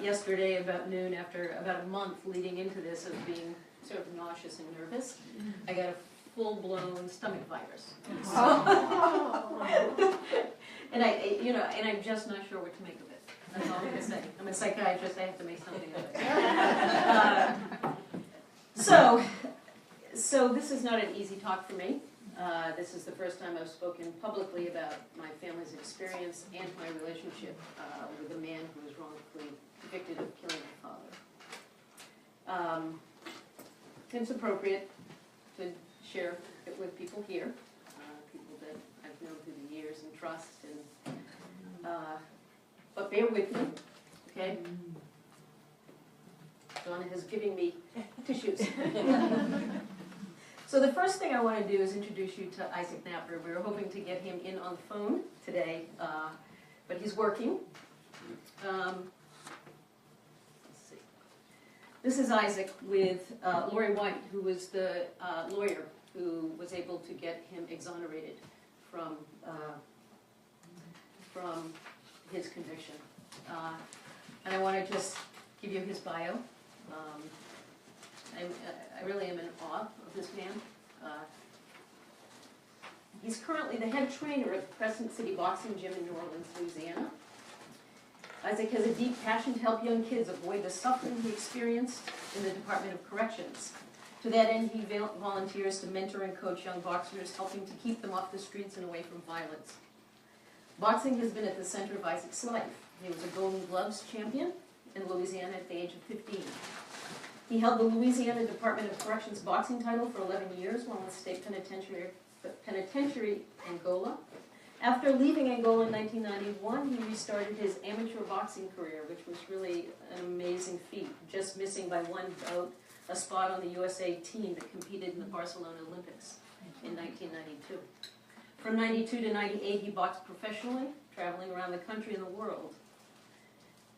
yesterday about noon, after about a month leading into this of being sort of nauseous and nervous, I got a full-blown stomach virus. And I'm just not sure what to make of it. That's all I'm going to say. I'm a psychiatrist, I have to make something of it. So this is not an easy talk for me. This is the first time I've spoken publicly about my family's experience and my relationship with a man who was wrongfully convicted of killing my father. It's appropriate to share it with people here, people that I've known through the years and trust, but bear with me, okay? Donna has given me tissues. So the first thing I want to do is introduce you to Isaac Knapper. We were hoping to get him in on the phone today, but he's working. Let's see. This is Isaac with Lori White, who was the lawyer who was able to get him exonerated from his conviction. And I want to just give you his bio. I really am in awe of this man. He's currently the head trainer at Crescent City Boxing Gym in New Orleans, Louisiana. Isaac has a deep passion to help young kids avoid the suffering he experienced in the Department of Corrections. To that end, he volunteers to mentor and coach young boxers, helping to keep them off the streets and away from violence. Boxing has been at the center of Isaac's life. He was a Golden Gloves champion in Louisiana at the age of 15. He held the Louisiana Department of Corrections boxing title for 11 years while in state penitentiary Angola. After leaving Angola in 1991, he restarted his amateur boxing career, which was really an amazing feat, just missing by one bout a spot on the USA team that competed in the Barcelona Olympics in 1992. From 92 to 98, he boxed professionally, traveling around the country and the world.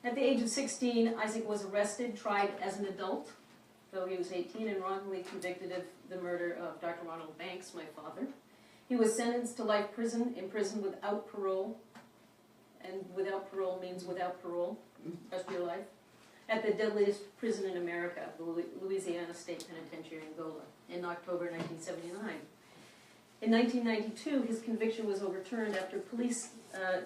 At the age of 16, Isaac was arrested, tried as an adult, though he was 18, and wrongfully convicted of the murder of Dr. Ronald Banks, my father. He was sentenced to life prison, in prison without parole, and without parole means without parole, rest of your life, at the deadliest prison in America, the Louisiana State Penitentiary in Angola, in October 1979. In 1992, his conviction was overturned after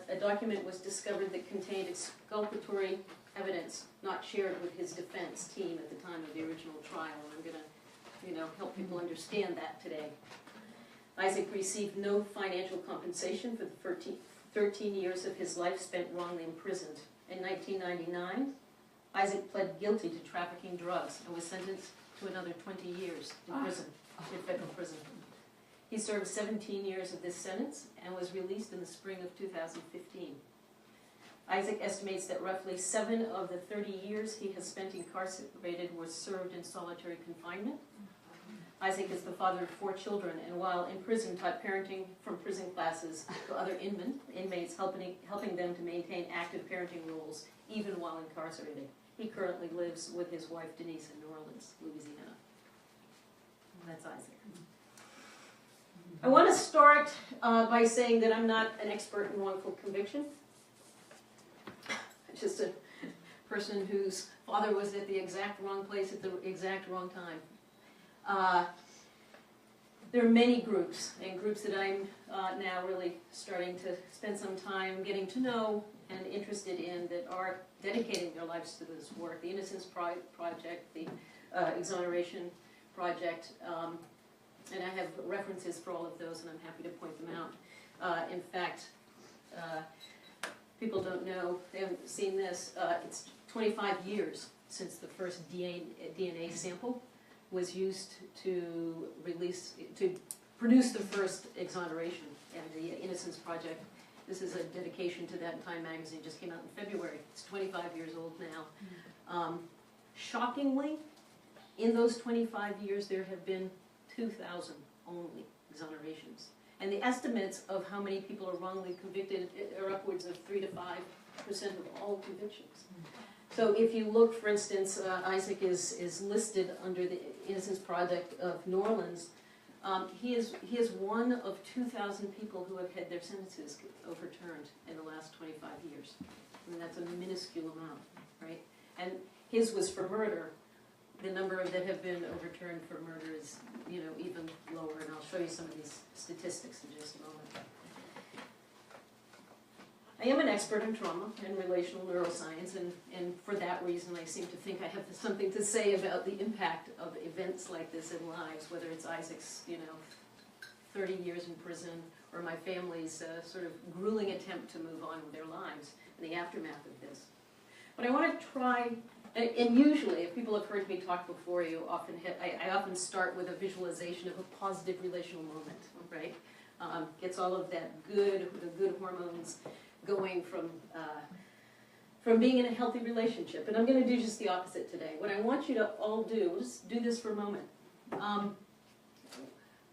a document was discovered that contained exculpatory evidence not shared with his defense team at the time of the original trial. And I'm going to, help people understand that today. Isaac received no financial compensation for the 13 years of his life spent wrongly imprisoned. In 1999, Isaac pled guilty to trafficking drugs and was sentenced to another 20 years in prison, in federal prison. He served 17 years of this sentence and was released in the spring of 2015. Isaac estimates that roughly 7 of the 30 years he has spent incarcerated were served in solitary confinement. Isaac is the father of 4 children, and while in prison taught parenting from prison classes to other inmates, helping them to maintain active parenting roles even while incarcerated. He currently lives with his wife Denise in New Orleans, Louisiana. That's Isaac. I want to start by saying that I'm not an expert in wrongful conviction. I'm just a person whose father was at the exact wrong place at the exact wrong time. There are many groups, and groups that I'm now really starting to spend some time getting to know and interested in, that are dedicating their lives to this work. The Innocence Project, the Exoneration Project, and I have references for all of those, and I'm happy to point them out. In fact, people don't know, they haven't seen this, it's 25 years since the first DNA sample was used to produce the first exoneration. And the Innocence Project, this is a dedication to that in Time magazine, just came out in February. It's 25 years old now. Shockingly, in those 25 years, there have been 2,000 only exonerations. And the estimates of how many people are wrongly convicted are upwards of 3 to 5% of all convictions. So if you look, for instance, Isaac is listed under the Innocence Project of New Orleans. He is one of 2,000 people who have had their sentences overturned in the last 25 years. I mean, that's a minuscule amount, right? And his was for murder. The number that have been overturned for murder is, even lower, and I'll show you some of these statistics in just a moment. I am an expert in trauma and relational neuroscience, and for that reason I seem to think I have something to say about the impact of events like this in lives, whether it's Isaac's, 30 years in prison, or my family's sort of grueling attempt to move on with their lives in the aftermath of this. But I want to try, and usually, if people have heard me talk before, I often start with a visualization of a positive relational moment, right? Gets all of the good hormones going from being in a healthy relationship. And I'm going to do just the opposite today. What I want you to all do, we'll just do this for a moment.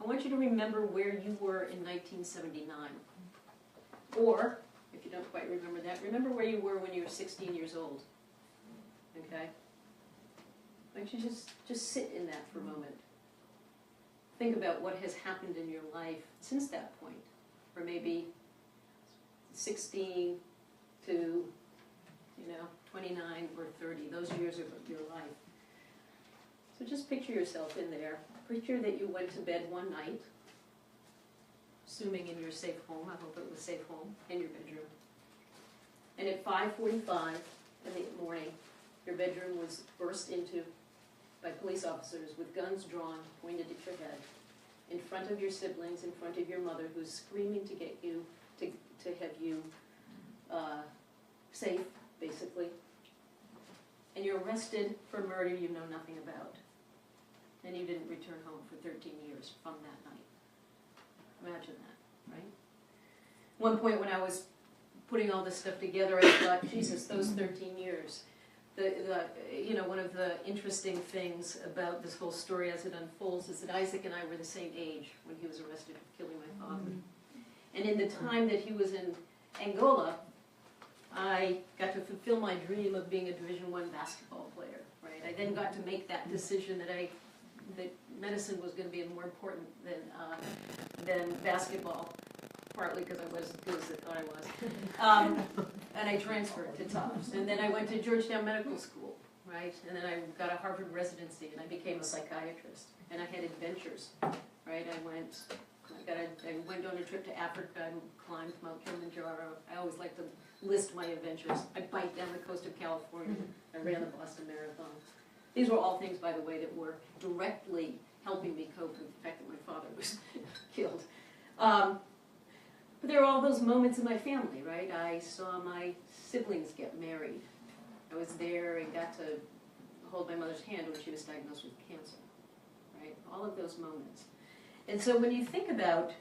I want you to remember where you were in 1979. Or, if you don't quite remember that, remember where you were when you were 16 years old. Okay? Why don't you just sit in that for a moment. Think about what has happened in your life since that point. Or maybe 16 to, 29 or 30, those years of your life. So just picture yourself in there. Picture that you went to bed one night, assuming in your safe home, I hope it was safe home, in your bedroom. And at 5:45 in the morning, your bedroom was burst into by police officers with guns drawn, pointed at your head, in front of your siblings, in front of your mother, who's screaming to get you, to have you safe, basically. And you're arrested for murder you know nothing about. And you didn't return home for 13 years from that night. Imagine that, right? One point when I was putting all this stuff together, I thought, Jesus, those 13 years. One of the interesting things about this whole story as it unfolds is that Isaac and I were the same age when he was arrested for killing my father. And in the time that he was in Angola, I got to fulfill my dream of being a Division I basketball player, right? I then got to make that decision that medicine was going to be more important than basketball, partly because I wasn't as good as I thought I was. And I transferred to Tufts. And then I went to Georgetown Medical School, right? And then I got a Harvard residency, and I became a psychiatrist. And I had adventures, right? I went on a trip to Africa and climbed Mount Kilimanjaro. I always like to list my adventures. I biked down the coast of California. I ran the Boston Marathon. These were all things, by the way, that were directly helping me cope with the fact that my father was killed. But there are all those moments in my family, right? I saw my siblings get married. I was there and got to hold my mother's hand when she was diagnosed with cancer, right? All of those moments. And so when you think about,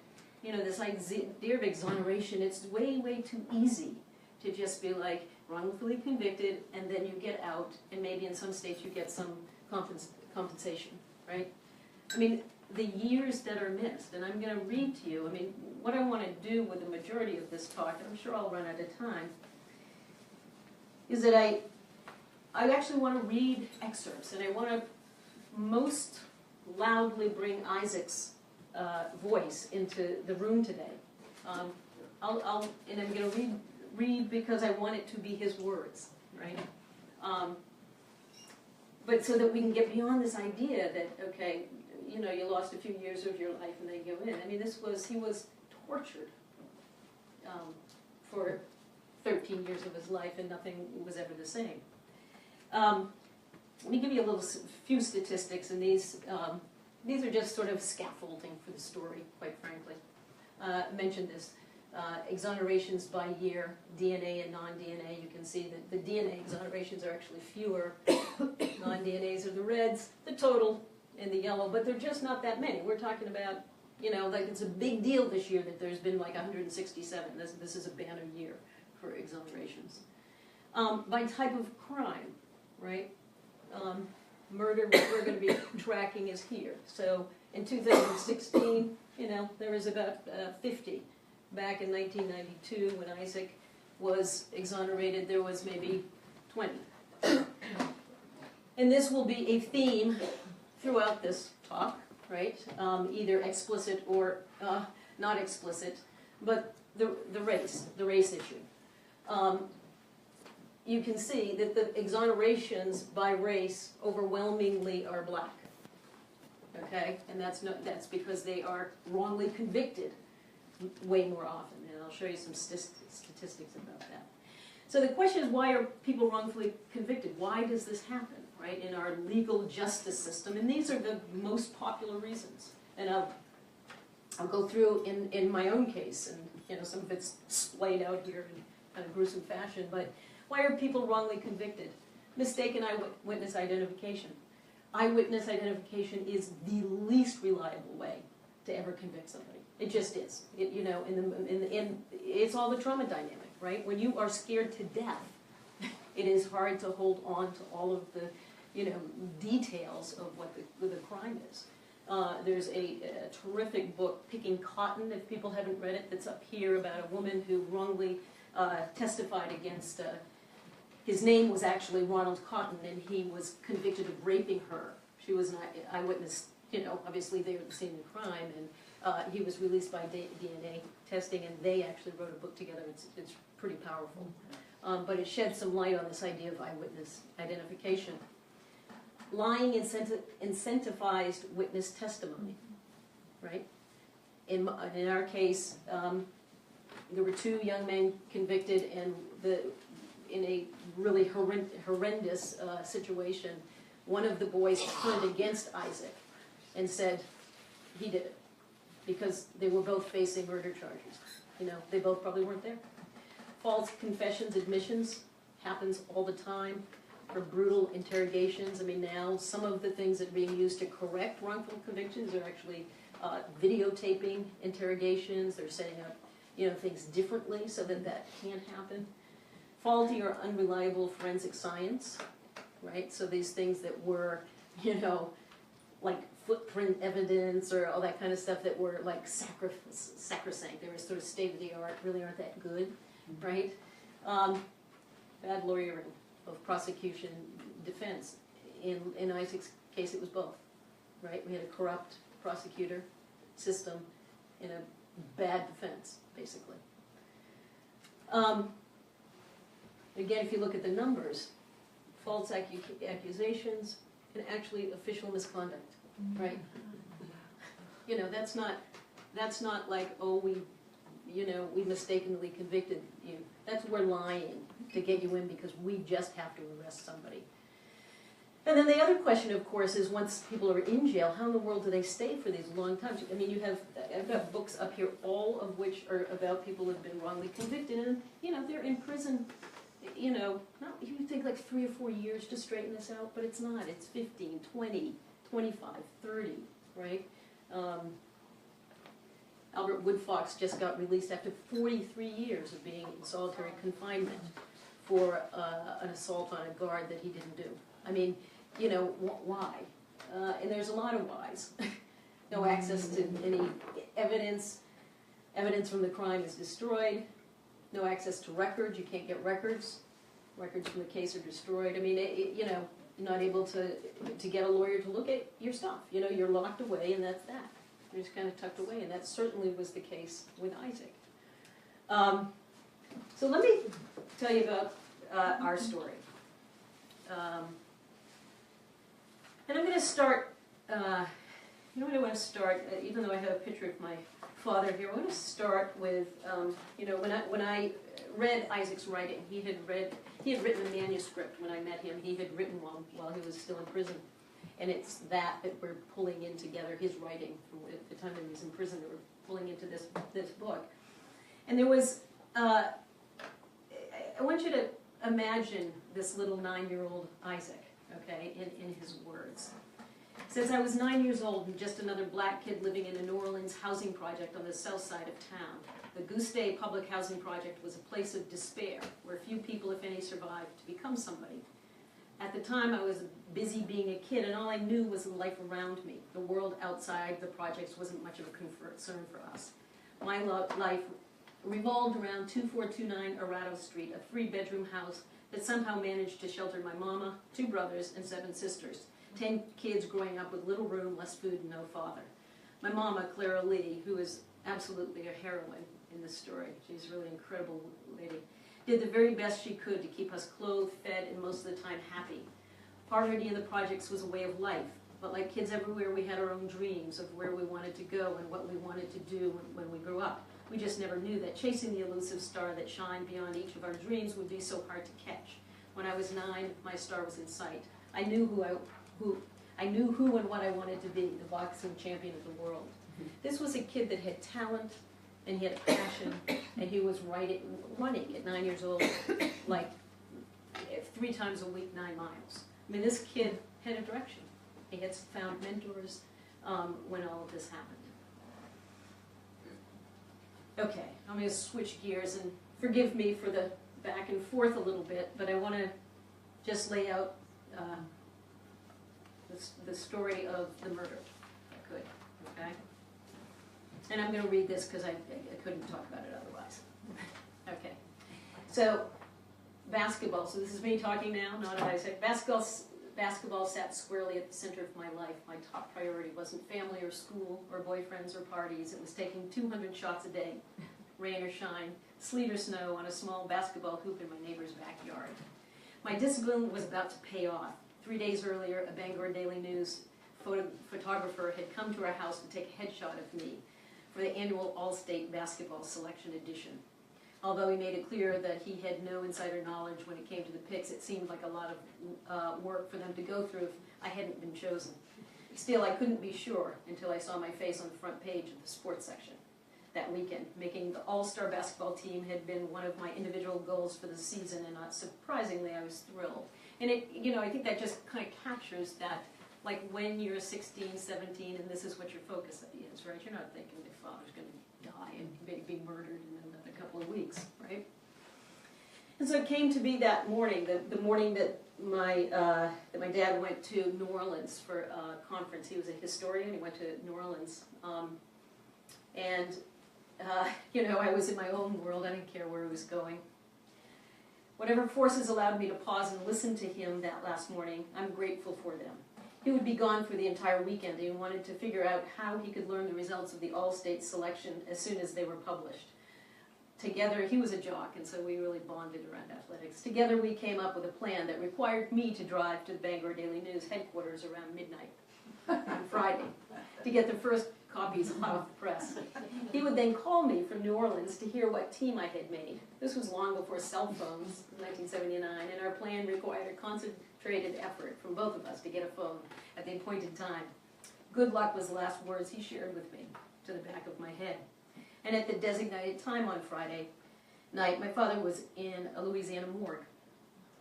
this idea of exoneration, it's way, way too easy to just be like wrongfully convicted, and then you get out, and maybe in some states you get some compensation, right? I mean, the years that are missed, and I'm going to read to you, what I want to do with the majority of this talk, and I'm sure I'll run out of time, is that I actually want to read excerpts, and I want to most loudly bring Isaac's voice into the room today. And I'm going to read because I want it to be his words, right? But so that we can get beyond this idea that, okay, you lost a few years of your life and then you go in. He was tortured for 13 years of his life, and nothing was ever the same. Let me give you a few statistics, and these are just sort of scaffolding for the story, quite frankly. I mentioned this. Exonerations by year, DNA and non-DNA. You can see that the DNA exonerations are actually fewer. Non-DNAs are the reds, the total in the yellow, but they're just not that many. We're talking about, it's a big deal this year that there's been like 167. This is a banner year for exonerations. By type of crime, right? Murder, what we're going to be tracking is here. So in 2016, there was about 50. Back in 1992, when Isaac was exonerated, there was maybe 20. And this will be a theme throughout this talk, right? Either explicit or not explicit, but the race issue. you can see that the exonerations by race overwhelmingly are black. Okay, and that's because they are wrongly convicted way more often, and I'll show you some statistics about that. So the question is, why are people wrongfully convicted? Why does this happen, right, in our legal justice system? And these are the most popular reasons. And I'll go through in my own case, and some of it's splayed out here in kind of gruesome fashion. But why are people wrongly convicted? Mistaken eyewitness identification. Eyewitness identification is the least reliable way to ever convict somebody. It just is. It's all the trauma dynamic, right? When you are scared to death, it is hard to hold on to all of the, details of what the crime is. There's a terrific book, Picking Cotton, if people haven't read it, that's up here, about a woman who wrongly testified against, his name was actually Ronald Cotton, and he was convicted of raping her. She was an eyewitness, obviously they were the same crime, and he was released by DNA testing, and they actually wrote a book together. It's pretty powerful. But it sheds some light on this idea of eyewitness identification. Lying incentivized witness testimony, right? In our case, there were 2 young men convicted, and in a really horrendous situation, one of the boys turned against Isaac and said he did it, because they were both facing murder charges. They both probably weren't there. False confessions, admissions, happens all the time. For brutal interrogations. I mean, now some of the things that are being used to correct wrongful convictions are actually videotaping interrogations. They're setting up, things differently so that can't happen. Faulty or unreliable forensic science, right? So these things that were, like footprint evidence or all that kind of stuff that were like sacrosanct. They were sort of state of the art, really aren't that good, right? Bad lawyering of prosecution, defense. In Isaac's case, it was both, right? We had a corrupt prosecutor system and a bad defense, basically. Again, if you look at the numbers, false accusations and actually official misconduct, right? That's not like, oh, we mistakenly convicted you. That's we're lying to get you in because we just have to arrest somebody. And then the other question, of course, is once people are in jail, how in the world do they stay for these long times? I mean, I've got books up here, all of which are about people who have been wrongly convicted, and they're in prison. Not you think like 3 or 4 years to straighten this out, but it's not. It's 15, 20, 25, 30, right? Albert Woodfox just got released after 43 years of being in solitary confinement for an assault on a guard that he didn't do. I mean, why? And there's a lot of whys. No access to any evidence. Evidence from the crime is destroyed. No access to records. You can't get records. Records from the case are destroyed. I mean, you're not able to get a lawyer to look at your stuff. You're locked away, and that's that. You're just kind of tucked away, and that certainly was the case with Isaac. So let me tell you about our story. And I'm going to start, I want to start, even though I have a picture of my father here, I want to start with, when I read Isaac's writing, he had written a manuscript when I met him. He had written one while he was still in prison. And it's that we're pulling in together, his writing from the time that he was in prison, that we're pulling into this book. And there was, I want you to imagine this little 9-year-old Isaac, okay, in his words. It says, I was 9 years old and just another black kid living in a New Orleans housing project on the south side of town. The Goose Day Public Housing Project was a place of despair, where few people, if any, survived to become somebody. At the time, I was busy being a kid, and all I knew was the life around me. The world outside the projects wasn't much of a concern for us. My life revolved around 2429 Arado Street, a 3-bedroom house that somehow managed to shelter my mama, 2 brothers, and 7 sisters. 10 kids growing up with little room, less food, and no father. My mama, Clara Lee, who is absolutely a heroine in this story. She's a really incredible lady. did the very best she could to keep us clothed, fed, and most of the time happy. Poverty in the projects was a way of life, but like kids everywhere, we had our own dreams of where we wanted to go and what we wanted to do when we grew up. We just never knew that chasing the elusive star that shined beyond each of our dreams would be so hard to catch. When I was 9, my star was in sight. I knew who and what I wanted to be, the boxing champion of the world. This was a kid that had talent, and he had a passion, and he was running at 9 years old, like 3 times a week, 9 miles. I mean, this kid had a direction. He had found mentors when all of this happened. Okay, I'm going to switch gears, and forgive me for the back and forth a little bit, but I want to just lay out the story of the murder, if I could, okay? And I'm going to read this because I couldn't talk about it otherwise. Okay, so basketball, so this is me talking now, not Isaac. Basketball sat squarely at the center of my life. My top priority wasn't family or school or boyfriends or parties. It was taking 200 shots a day, rain or shine, sleet or snow, on a small basketball hoop in my neighbor's backyard. My discipline was about to pay off. 3 days earlier, a Bangor Daily News photographer had come to our house to take a headshot of me for the annual All-State Basketball Selection Edition. Although he made it clear that he had no insider knowledge when it came to the picks, it seemed like a lot of work for them to go through if I hadn't been chosen. Still, I couldn't be sure until I saw my face on the front page of the sports section that weekend. Making the All-Star basketball team had been one of my individual goals for the season, and not surprisingly, I was thrilled. And I think that just kind of captures that, like when you're 16, 17, and this is what your focus is, right? You're not thinking your father's going to die and maybe be murdered in a couple of weeks, right? And so it came to be that morning, the morning that my dad went to New Orleans for a conference. He was a historian. He went to New Orleans, I was in my own world. I didn't care where he was going. Whatever forces allowed me to pause and listen to him that last morning, I'm grateful for them. He would be gone for the entire weekend, and he wanted to figure out how he could learn the results of the All-State selection as soon as they were published. Together, he was a jock, and so we really bonded around athletics. Together, we came up with a plan that required me to drive to the Bangor Daily News headquarters around midnight on Friday to get the first copies hot off the press. He would then call me from New Orleans to hear what team I had made. This was long before cell phones in 1979, and our plan required a concentrated effort from both of us to get a phone at the appointed time. Good luck was the last words he shared with me to the back of my head. And at the designated time on Friday night, my father was in a Louisiana morgue,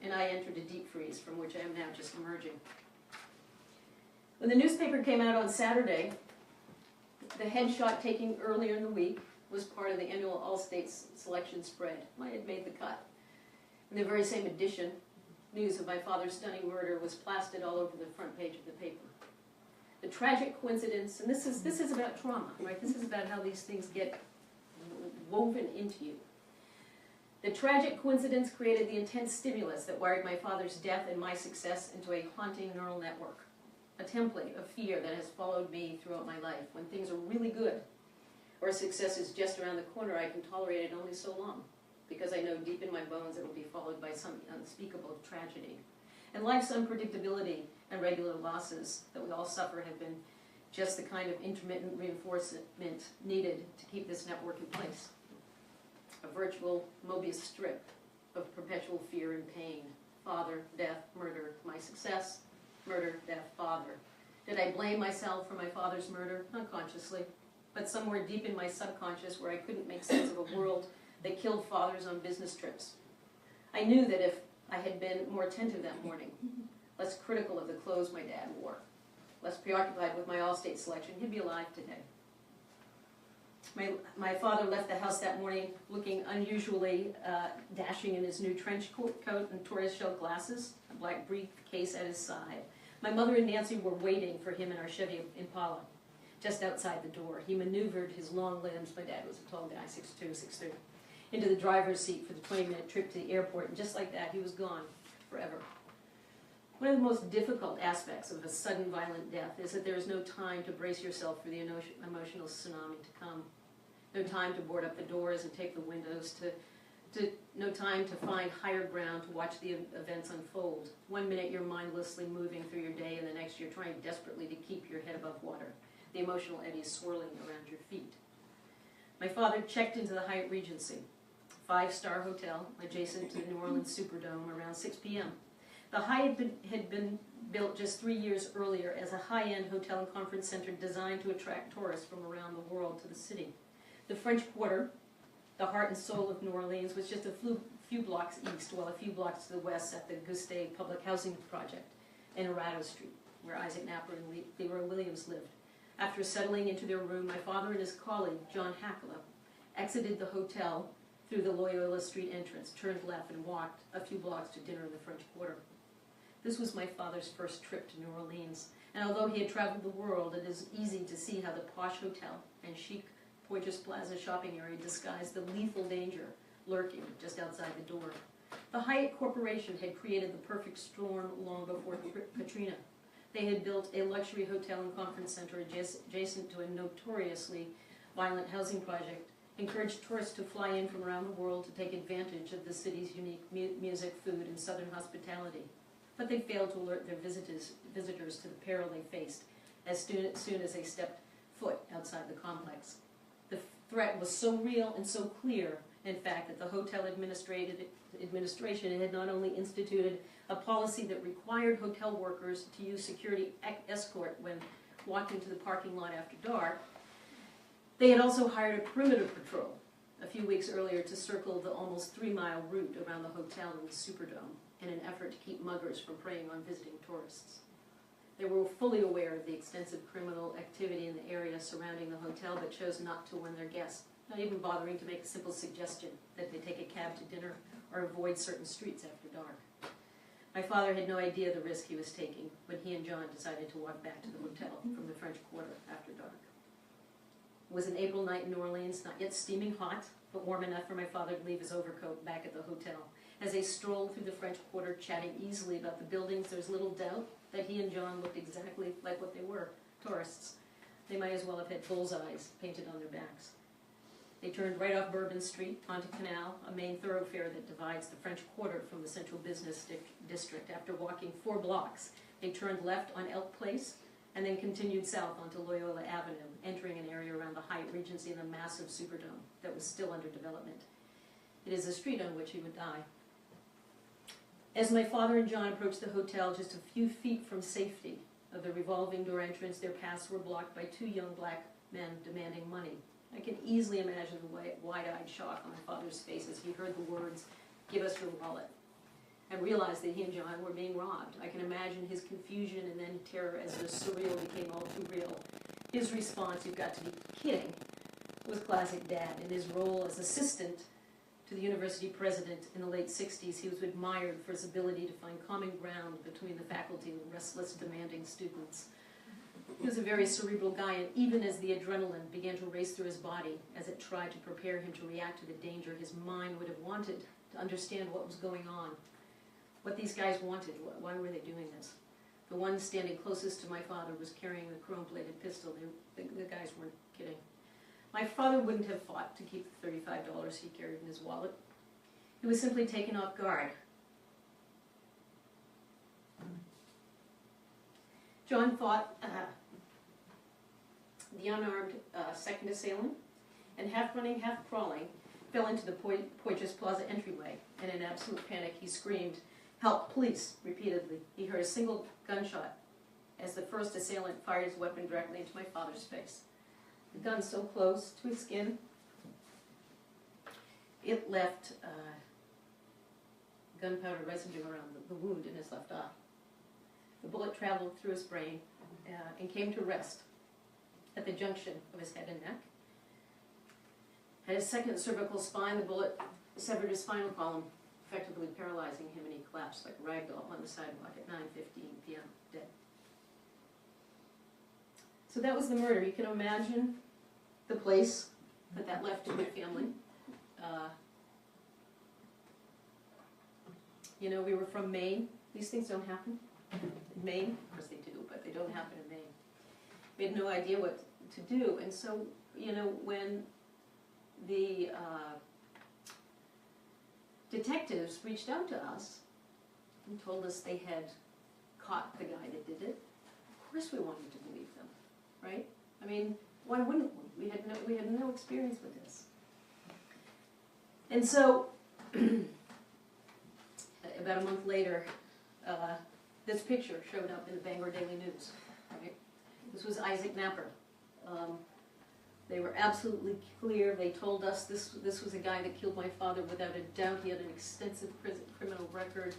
and I entered a deep freeze from which I am now just emerging. When the newspaper came out on Saturday, the headshot taken earlier in the week was part of the annual All-State selection spread. I had made the cut. In the very same edition, news of my father's stunning murder was plastered all over the front page of the paper. The tragic coincidence, and this is about trauma, right? This is about how these things get woven into you. The tragic coincidence created the intense stimulus that wired my father's death and my success into a haunting neural network, a template of fear that has followed me throughout my life. When things are really good, or success is just around the corner, I can tolerate it only so long, because I know deep in my bones it will be followed by some unspeakable tragedy. And life's unpredictability and regular losses that we all suffer have been just the kind of intermittent reinforcement needed to keep this network in place. A virtual Mobius strip of perpetual fear and pain. Father, death, murder, my success, murder, death, father. Did I blame myself for my father's murder? Unconsciously. But somewhere deep in my subconscious where I couldn't make sense of a world that killed fathers on business trips. I knew that if I had been more attentive that morning, less critical of the clothes my dad wore, less preoccupied with my All-State selection, he'd be alive today. My father left the house that morning looking unusually dashing in his new trench coat and tortoiseshell glasses, a black briefcase at his side. My mother and Nancy were waiting for him in our Chevy Impala, just outside the door. He maneuvered his long limbs, my dad was a tall guy, 6'2", 6'3", into the driver's seat for the 20-minute trip to the airport, and just like that, he was gone forever. One of the most difficult aspects of a sudden violent death is that there is no time to brace yourself for the emotional tsunami to come. No time to board up the doors and tape the windows, no time to find higher ground to watch the events unfold. 1 minute you're mindlessly moving through your day, and the next you're trying desperately to keep your head above water, the emotional eddies swirling around your feet. My father checked into the Hyatt Regency, 5-star hotel adjacent to the New Orleans Superdome, around 6 p.m. The Hyatt had been built just 3 years earlier as a high-end hotel and conference center designed to attract tourists from around the world to the city. The French Quarter, the heart and soul of New Orleans, was just a few blocks east, while a few blocks to the west at the Gustave Public Housing Project in Arado Street, where Isaac Knapper and Leroy Williams lived. After settling into their room, my father and his colleague, John Hackala, exited the hotel through the Loyola Street entrance, turned left, and walked a few blocks to dinner in the French Quarter. This was my father's first trip to New Orleans, and although he had traveled the world, it is easy to see how the posh hotel and chic Poitras Plaza shopping area disguised the lethal danger lurking just outside the door. The Hyatt Corporation had created the perfect storm long before Katrina. They had built a luxury hotel and conference center adjacent to a notoriously violent housing project, encouraged tourists to fly in from around the world to take advantage of the city's unique music, food, and southern hospitality. But they failed to alert their visitors to the peril they faced as soon as they stepped foot outside the complex. The threat was so real and so clear, in fact, that the hotel administration had not only instituted a policy that required hotel workers to use security escort when walking to the parking lot after dark, they had also hired a perimeter patrol a few weeks earlier to circle the almost 3-mile route around the hotel and the Superdome in an effort to keep muggers from preying on visiting tourists. They were fully aware of the extensive criminal activity in the area surrounding the hotel, but chose not to warn their guests, not even bothering to make a simple suggestion that they take a cab to dinner or avoid certain streets after dark. My father had no idea the risk he was taking when he and John decided to walk back to the hotel from the French Quarter after dark. It was an April night in New Orleans, not yet steaming hot, but warm enough for my father to leave his overcoat back at the hotel. As they strolled through the French Quarter, chatting easily about the buildings, there's little doubt that he and John looked exactly like what they were, tourists. They might as well have had bullseyes painted on their backs. They turned right off Bourbon Street onto Canal, a main thoroughfare that divides the French Quarter from the central business district. After walking 4 blocks, they turned left on Elk Place and then continued south onto Loyola Avenue, entering an area around the Hyatt Regency and the massive Superdome that was still under development. It is a street on which he would die. As my father and John approached the hotel, just a few feet from safety of the revolving door entrance, their paths were blocked by 2 young black men demanding money. I can easily imagine the wide-eyed shock on my father's face as he heard the words, "Give us your wallet," and realized that he and John were being robbed. I can imagine his confusion and then terror as the surreal became all too real. His response, "You've got to be kidding," was classic Dad. In his role as assistant to the university president in the late 60s, he was admired for his ability to find common ground between the faculty and the restless, demanding students. He was a very cerebral guy, and even as the adrenaline began to race through his body, as it tried to prepare him to react to the danger, his mind would have wanted to understand what was going on, what these guys wanted, why were they doing this. The one standing closest to my father was carrying a chrome-bladed pistol. The guys weren't kidding. My father wouldn't have fought to keep the $35 he carried in his wallet. He was simply taken off guard. John fought the unarmed second assailant, and half running, half crawling, fell into the Poitras Plaza entryway. In an absolute panic, he screamed, "Help, police," repeatedly. He heard a single gunshot as the first assailant fired his weapon directly into my father's face. The gun so close to his skin, it left gunpowder residue around the wound in his left eye. The bullet traveled through his brain and came to rest at the junction of his head and neck. At his second cervical spine, the bullet severed his spinal column, effectively paralyzing him, and he collapsed like a ragdoll on the sidewalk at 9:15 p.m., dead. So that was the murder. You can imagine the place that left in my family. You know, we were from Maine. These things don't happen in Maine. Of course they do, but they don't happen in Maine. We had no idea what to do. And so, you know, when the detectives reached out to us and told us they had caught the guy that did it. Of course we wanted to believe them, right? I mean, why wouldn't we? We had no experience with this. And so, about a month later, this picture showed up in the Bangor Daily News, right? This was Isaac Knapper. They were absolutely clear. They told us this was a guy that killed my father without a doubt. He had an extensive criminal record.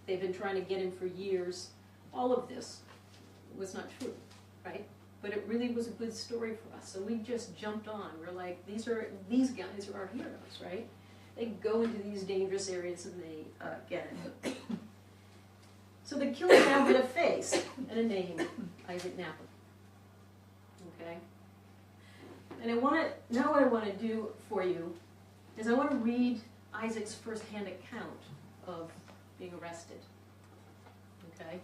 They've been trying to get him for years. All of this was not true, right? But it really was a good story for us. So we just jumped on. We're like, these guys are our heroes, right? They go into these dangerous areas and they get it. So the killer now had a face and a name, Isaac Knapper. Okay? And now what I want to do for you is I want to read Isaac's first-hand account of being arrested. Okay?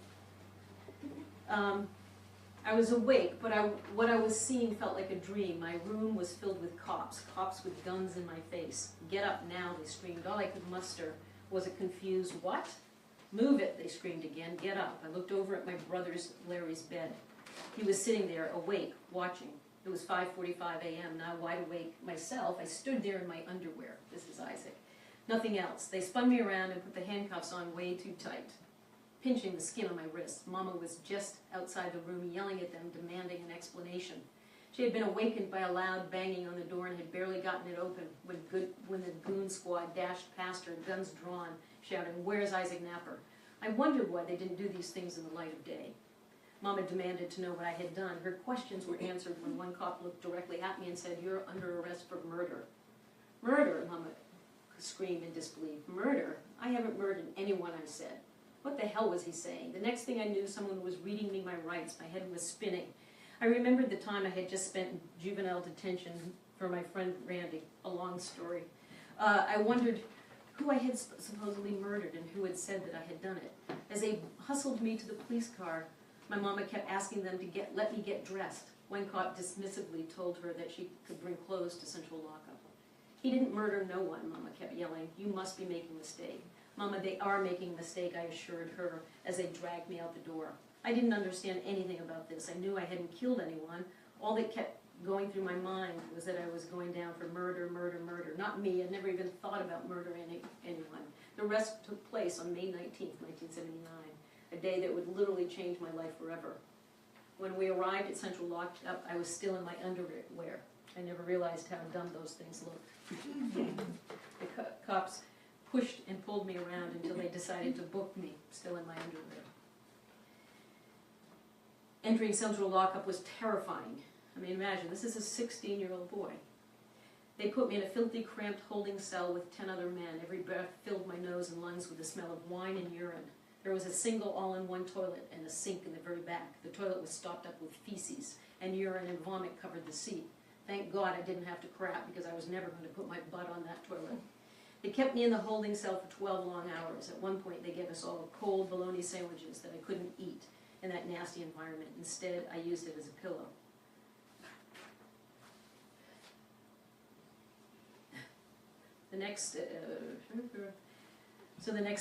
I was awake, but what I was seeing felt like a dream. My room was filled with cops with guns in my face. "Get up now," they screamed. All I could muster was a confused, "What?" "Move it," they screamed again. "Get up." I looked over at my brother's, Larry's, bed. He was sitting there, awake, watching. It was 5:45 a.m., now wide awake myself. I stood there in my underwear. This is Isaac. Nothing else. They spun me around and put the handcuffs on way too tight, pinching the skin on my wrists. Mama was just outside the room, yelling at them, demanding an explanation. She had been awakened by a loud banging on the door and had barely gotten it open when the goon squad dashed past her, guns drawn, shouting, "Where's Isaac Knapper?" I wondered why they didn't do these things in the light of day. Mama demanded to know what I had done. Her questions were answered when one cop looked directly at me and said, "You're under arrest for murder." "Murder?" Mama screamed in disbelief. "Murder? I haven't murdered anyone," I said. What the hell was he saying? The next thing I knew, someone was reading me my rights. My head was spinning. I remembered the time I had just spent in juvenile detention for my friend Randy. A long story. I wondered who I had supposedly murdered and who had said that I had done it. As they hustled me to the police car, my mama kept asking them to let me get dressed. One cop dismissively told her that she could bring clothes to central lockup. "He didn't murder no one," Mama kept yelling. "You must be making a mistake." "Mama, they are making a mistake," I assured her as they dragged me out the door. I didn't understand anything about this. I knew I hadn't killed anyone. All that kept going through my mind was that I was going down for murder, murder, murder. Not me. I'd never even thought about murdering anyone. The rest took place on May 19th, 1979, a day that would literally change my life forever. When we arrived at Central Lockup, I was still in my underwear. I never realized how dumb those things looked. The cops pushed and pulled me around until they decided to book me, still in my underwear. Entering Central Lockup was terrifying. I mean, imagine, this is a 16-year-old boy. They put me in a filthy, cramped holding cell with 10 other men. Every breath filled my nose and lungs with the smell of wine and urine. There was a single all-in-one toilet and a sink in the very back. The toilet was stopped up with feces, and urine and vomit covered the seat. Thank God I didn't have to crap, because I was never going to put my butt on that toilet. They kept me in the holding cell for 12 long hours. At one point, they gave us all cold bologna sandwiches that I couldn't eat in that nasty environment. Instead, I used it as a pillow. The next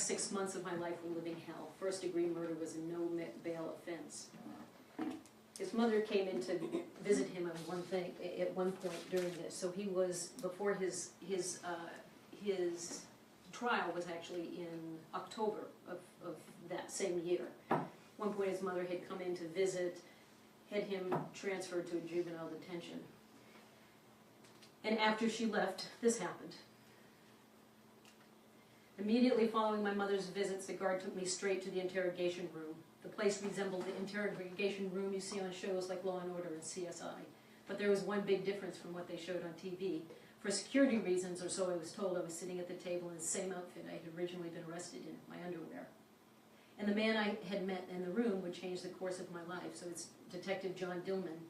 6 months of my life were living hell. First-degree murder was a no-bail offense. His mother came in to visit him at one point during this. So he was, before his trial was actually in October of that same year. At one point his mother had come in to visit, had him transferred to a juvenile detention. And after she left, this happened. Immediately following my mother's visits, the guard took me straight to the interrogation room. The place resembled the interrogation room you see on shows like Law & Order and CSI. But there was one big difference from what they showed on TV. For security reasons, or so I was told, I was sitting at the table in the same outfit I had originally been arrested in, my underwear. And the man I had met in the room would change the course of my life. So it's Detective John Dillman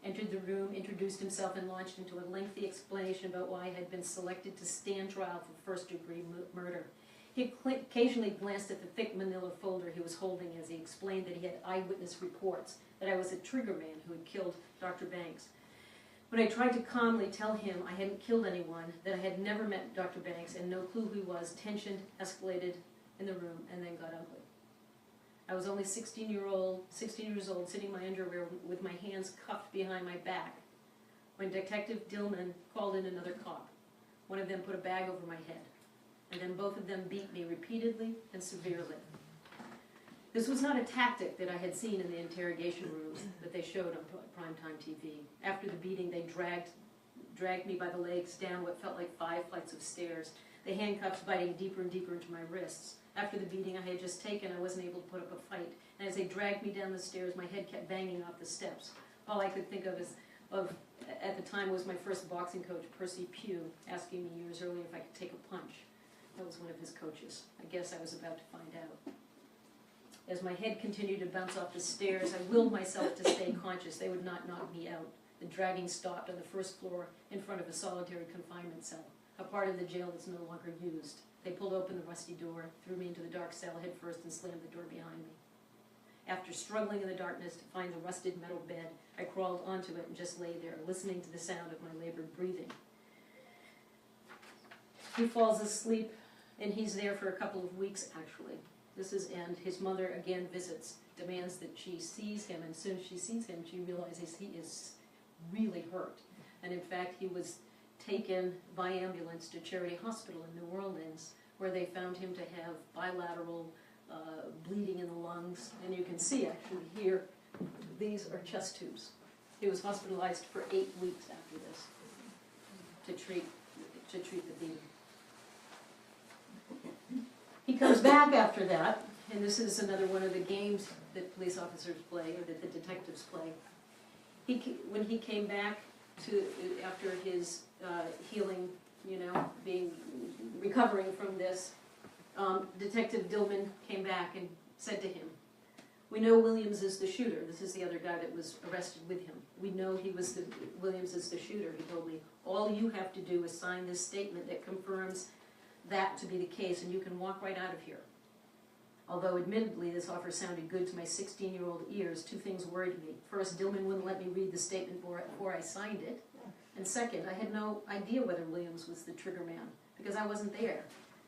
entered the room, introduced himself, and launched into a lengthy explanation about why I had been selected to stand trial for first-degree murder. He occasionally glanced at the thick manila folder he was holding as he explained that he had eyewitness reports that I was a trigger man who had killed Dr. Banks. When I tried to calmly tell him I hadn't killed anyone, that I had never met Dr. Banks and no clue who he was, tension escalated in the room and then got ugly. I was only 16 years old, sitting in my underwear with my hands cuffed behind my back, when Detective Dillman called in another cop. One of them put a bag over my head, and then both of them beat me repeatedly and severely. This was not a tactic that I had seen in the interrogation rooms that they showed on primetime TV. After the beating, they dragged me by the legs down what felt like 5 flights of stairs, the handcuffs biting deeper and deeper into my wrists. After the beating I had just taken, I wasn't able to put up a fight, and as they dragged me down the stairs, my head kept banging off the steps. All I could think of at the time was my first boxing coach, Percy Pugh, asking me years earlier if I could take a punch. That was one of his coaches. I guess I was about to find out. As my head continued to bounce off the stairs, I willed myself to stay conscious. They would not knock me out. The dragging stopped on the first floor in front of a solitary confinement cell, a part of the jail that's no longer used. They pulled open the rusty door, threw me into the dark cell head first, and slammed the door behind me. After struggling in the darkness to find the rusted metal bed, I crawled onto it and just lay there, listening to the sound of my labored breathing. He falls asleep, and he's there for a couple of weeks, actually. And his mother again visits, demands that she sees him, and as soon as she sees him, she realizes he is really hurt. And in fact, he was taken by ambulance to Charity Hospital in New Orleans, where they found him to have bilateral bleeding in the lungs. And you can see actually here, these are chest tubes. He was hospitalized for 8 weeks after this to treat the bleeding. He comes back after that, and this is another one of the games that police officers play, or that the detectives play. When he came back after his healing, recovering from this, Detective Dillman came back and said to him, "We know Williams is the shooter." This is the other guy that was arrested with him. "We know Williams is the shooter," he told me. "All you have to do is sign this statement that confirms that to be the case, and you can walk right out of here." Although admittedly this offer sounded good to my 16-year-old ears, 2 things worried me. First, Dillman wouldn't let me read the statement before I signed it. And second, I had no idea whether Williams was the trigger man, because I wasn't there.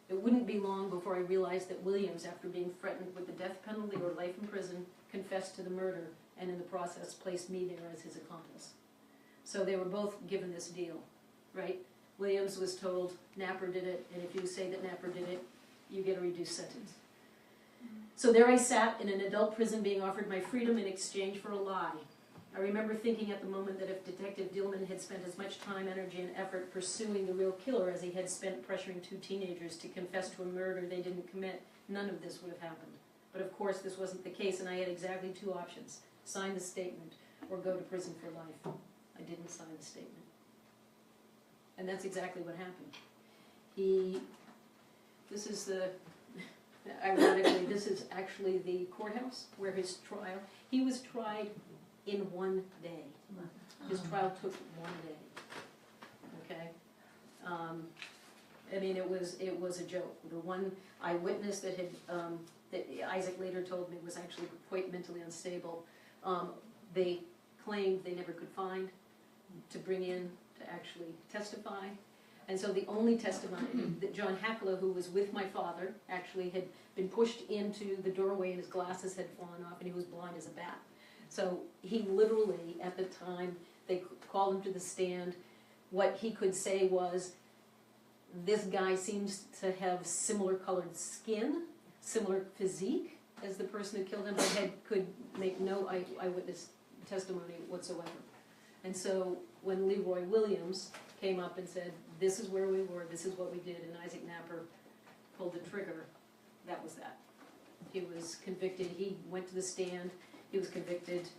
It wouldn't be long before I realized that Williams, after being threatened with the death penalty or life in prison, confessed to the murder, and in the process placed me there as his accomplice. So they were both given this deal, right? Williams was told Knapper did it, and if you say that Knapper did it, you get a reduced sentence. So there I sat in an adult prison being offered my freedom in exchange for a lie. I remember thinking at the moment that if Detective Dillman had spent as much time, energy, and effort pursuing the real killer as he had spent pressuring 2 teenagers to confess to a murder they didn't commit, none of this would have happened. But of course this wasn't the case, and I had exactly 2 options: sign the statement or go to prison for life. I didn't sign the statement. And that's exactly what happened. Ironically, this is actually the courthouse where his trial, he was tried in 1 day. His trial took 1 day, okay? I mean, it was a joke. The one eyewitness that Isaac later told me was actually quite mentally unstable, they claimed they never could find to bring in to actually testify. And so the only testimony that John Hackler, who was with my father, actually had been pushed into the doorway and his glasses had fallen off and he was blind as a bat. So he literally, at the time, they called him to the stand. What he could say was, this guy seems to have similar colored skin, similar physique as the person who killed him, but could make no eyewitness testimony whatsoever. And so when Leroy Williams came up and said, this is where we were, this is what we did, and Isaac Knapper pulled the trigger, that was that. He was convicted, he went to the stand, he was convicted.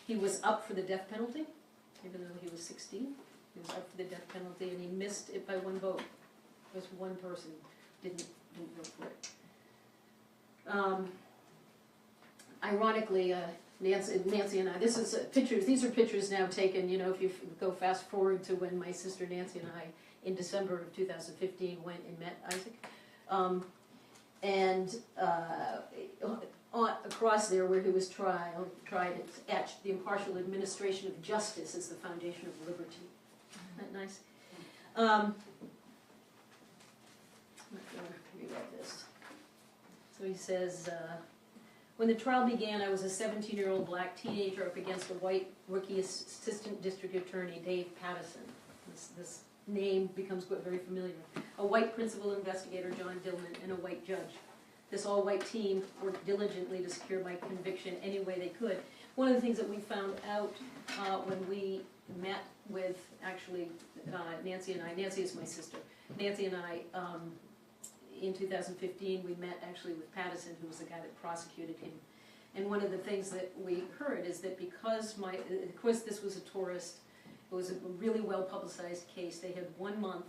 He was up for the death penalty, even though he was 16. He was up for the death penalty, and he missed it by 1 vote. Just 1 person didn't vote for it. Ironically, Nancy and I, this is pictures, these are pictures now taken, if you go fast forward to when my sister Nancy and I, in December of 2015, went and met Isaac. across there where he was tried, it's etched, "The impartial administration of justice is the foundation of liberty." Isn't that nice? I'm not going to rewrite this. So he says, when the trial began, I was a 17-year-old black teenager up against a white rookie assistant district attorney, Dave Pattison. This name becomes very familiar. A white principal investigator, John Dillman, and a white judge. This all-white team worked diligently to secure my conviction any way they could. One of the things that we found out when we met with, actually, Nancy and I, Nancy is my sister, Nancy and I, in 2015, we met actually with Pattison, who was the guy that prosecuted him. And one of the things that we heard is that because of course this was a tourist, it was a really well-publicized case, they had 1 month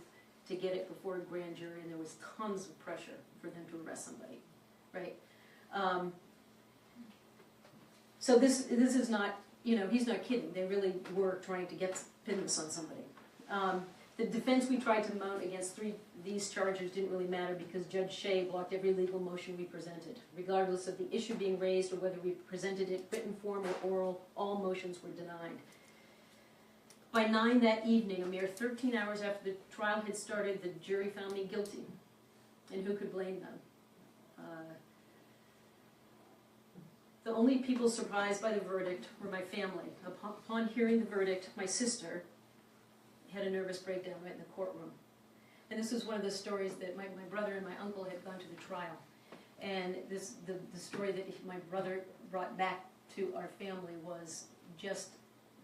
to get it before a grand jury, and there was tons of pressure for them to arrest somebody, right? So this is not, he's not kidding. They really were trying to get this on somebody. The defense we tried to mount against these charges didn't really matter because Judge Shea blocked every legal motion we presented. Regardless of the issue being raised or whether we presented it written form or oral, all motions were denied. By 9 that evening, a mere 13 hours after the trial had started, the jury found me guilty. And who could blame them? The only people surprised by the verdict were my family. Upon hearing the verdict, my sister had a nervous breakdown right in the courtroom. And this was one of the stories that my brother and my uncle had gone to the trial. And the story that my brother brought back to our family was just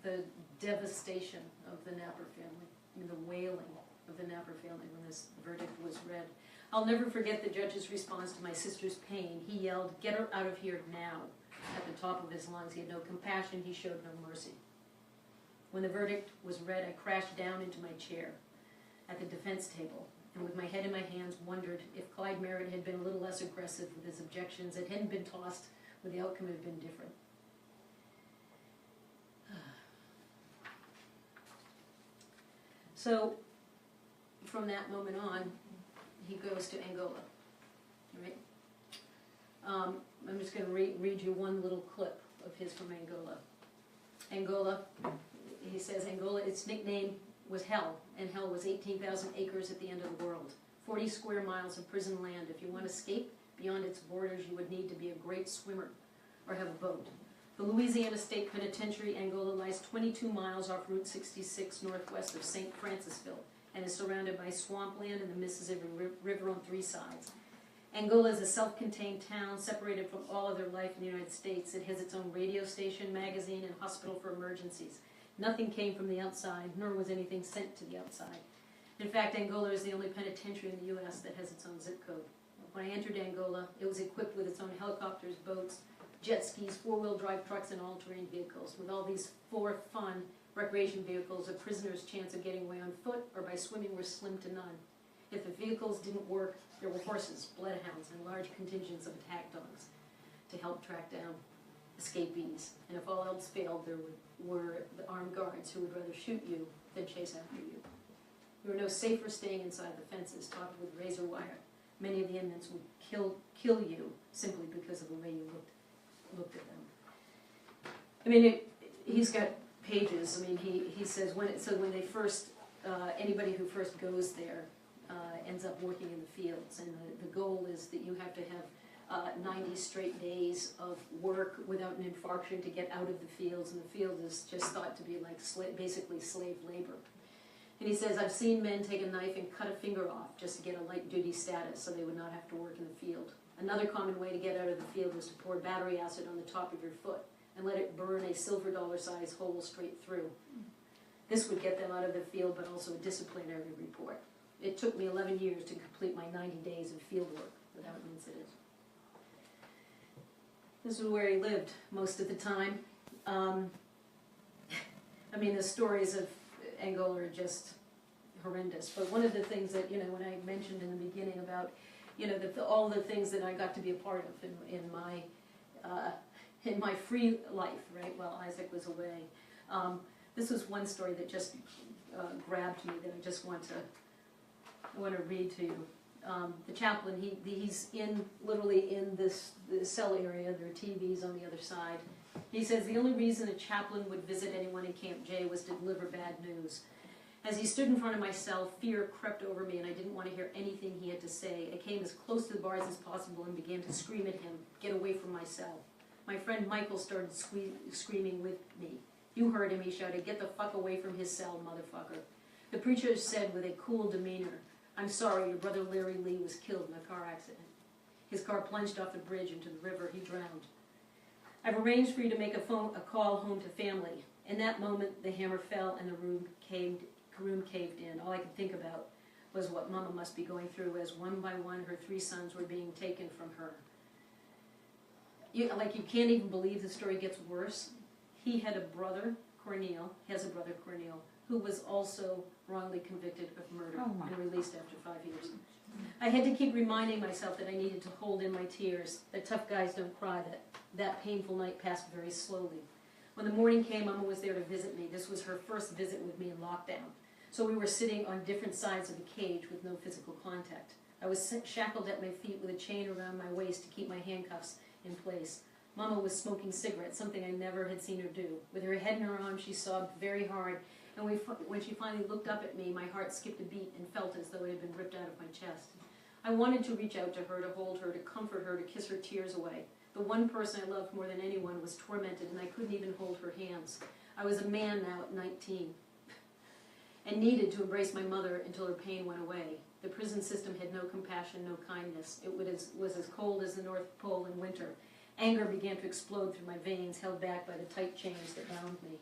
the devastation of the Knapper family, the wailing of the Knapper family when this verdict was read. I'll never forget the judge's response to my sister's pain. He yelled, "Get her out of here now," at the top of his lungs. He had no compassion, he showed no mercy. When the verdict was read, I crashed down into my chair at the defense table, and with my head in my hands wondered if Clyde Merritt had been a little less aggressive with his objections, it hadn't been tossed, would the outcome have been different? So, from that moment on, he goes to Angola, right? I'm just going to read you one little clip of his from Angola. Angola, he says, Angola, its nickname was hell, and hell was 18,000 acres at the end of the world. 40 square miles of prison land. If you want to escape beyond its borders, you would need to be a great swimmer or have a boat. The Louisiana State Penitentiary, Angola, lies 22 miles off Route 66 northwest of St. Francisville and is surrounded by swampland and the Mississippi River on 3 sides. Angola is a self-contained town separated from all other life in the United States. It has its own radio station, magazine, and hospital for emergencies. Nothing came from the outside, nor was anything sent to the outside. In fact, Angola is the only penitentiary in the U.S. that has its own zip code. When I entered Angola, it was equipped with its own helicopters, boats, jet skis, 4-wheel drive trucks, and all-terrain vehicles. With all these 4 fun recreation vehicles, a prisoner's chance of getting away on foot or by swimming was slim to none. If the vehicles didn't work, there were horses, bloodhounds, and large contingents of attack dogs to help track down escapees. And if all else failed, there were the armed guards who would rather shoot you than chase after you. You were no safer staying inside the fences topped with razor wire. Many of the inmates would kill you simply because of the way you looked at them. I mean, he's got pages. I mean, he says when they first anybody who first goes there ends up working in the fields, and the goal is that you have to have 90 straight days of work without an infarction to get out of the fields, and the field is just thought to be like basically slave labor. And he says, I've seen men take a knife and cut a finger off just to get a light duty status so they would not have to work in the field. Another common way to get out of the field was to pour battery acid on the top of your foot and let it burn a silver dollar-sized hole straight through. This would get them out of the field, but also a disciplinary report. It took me 11 years to complete my 90 days of field work without an incident. This is where he lived most of the time. I mean, the stories of Angola are just horrendous. But one of the things that, when I mentioned in the beginning about, all the things that I got to be a part of in my free life, right, while Isaac was away. This was one story that just grabbed me that I just want to read to you. the chaplain, he's literally in this cell area. There are TVs on the other side. He says the only reason a chaplain would visit anyone in Camp J was to deliver bad news. As he stood in front of my cell, fear crept over me, and I didn't want to hear anything he had to say. I came as close to the bars as possible and began to scream at him, "Get away from my cell." My friend Michael started screaming with me. You heard him, he shouted, "Get the fuck away from his cell, motherfucker." The preacher said with a cool demeanor, "I'm sorry, your brother Larry Lee was killed in a car accident. His car plunged off the bridge into the river. He drowned. I've arranged for you to make a call home to family." In that moment, the hammer fell and the room caved in. All I could think about was what Mama must be going through as one by one her 3 sons were being taken from her. You can't even believe the story gets worse. He had a brother, Cornel, who was also wrongly convicted of murder and released after 5 years. I had to keep reminding myself that I needed to hold in my tears, that tough guys don't cry, that painful night passed very slowly. When the morning came, Mama was there to visit me. This was her first visit with me in lockdown. So we were sitting on different sides of the cage with no physical contact. I was shackled at my feet with a chain around my waist to keep my handcuffs in place. Mama was smoking cigarettes, something I never had seen her do. With her head in her arms, she sobbed very hard, and when she finally looked up at me, my heart skipped a beat and felt as though it had been ripped out of my chest. I wanted to reach out to her, to hold her, to comfort her, to kiss her tears away. The one person I loved more than anyone was tormented, and I couldn't even hold her hands. I was a man now at 19, and needed to embrace my mother until her pain went away. The prison system had no compassion, no kindness. It was as cold as the North Pole in winter. Anger began to explode through my veins, held back by the tight chains that bound me.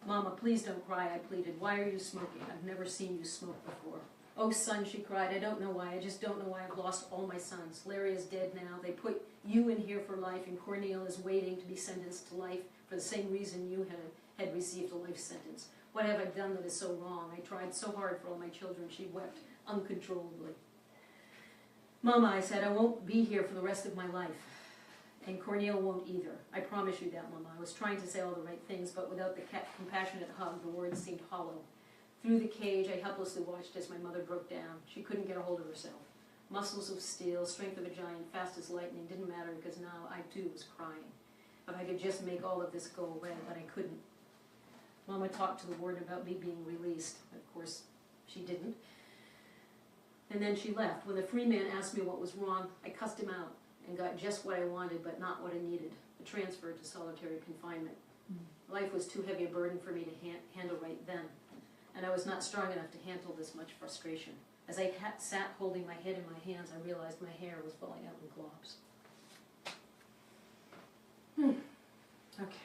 "Mama, please don't cry," I pleaded. "Why are you smoking? I've never seen you smoke before." "Oh, son," she cried, "I don't know why. I just don't know why I've lost all my sons. Larry is dead now. They put you in here for life, and Cornel is waiting to be sentenced to life for the same reason you had received a life sentence. What have I done that is so wrong? I tried so hard for all my children." She wept uncontrollably. "Mama," I said, "I won't be here for the rest of my life. And Cornel won't either. I promise you that, Mama." I was trying to say all the right things, but without the compassionate hug, the words seemed hollow. Through the cage, I helplessly watched as my mother broke down. She couldn't get a hold of herself. Muscles of steel, strength of a giant, fast as lightning, didn't matter because now I too was crying. If I could just make all of this go away, but I couldn't. Mama talked to the warden about me being released. Of course, she didn't. And then she left. When the free man asked me what was wrong, I cussed him out and got just what I wanted, but not what I needed, a transfer to solitary confinement. Life was too heavy a burden for me to handle right then, and I was not strong enough to handle this much frustration. As I sat holding my head in my hands, I realized my hair was falling out in globs. Okay.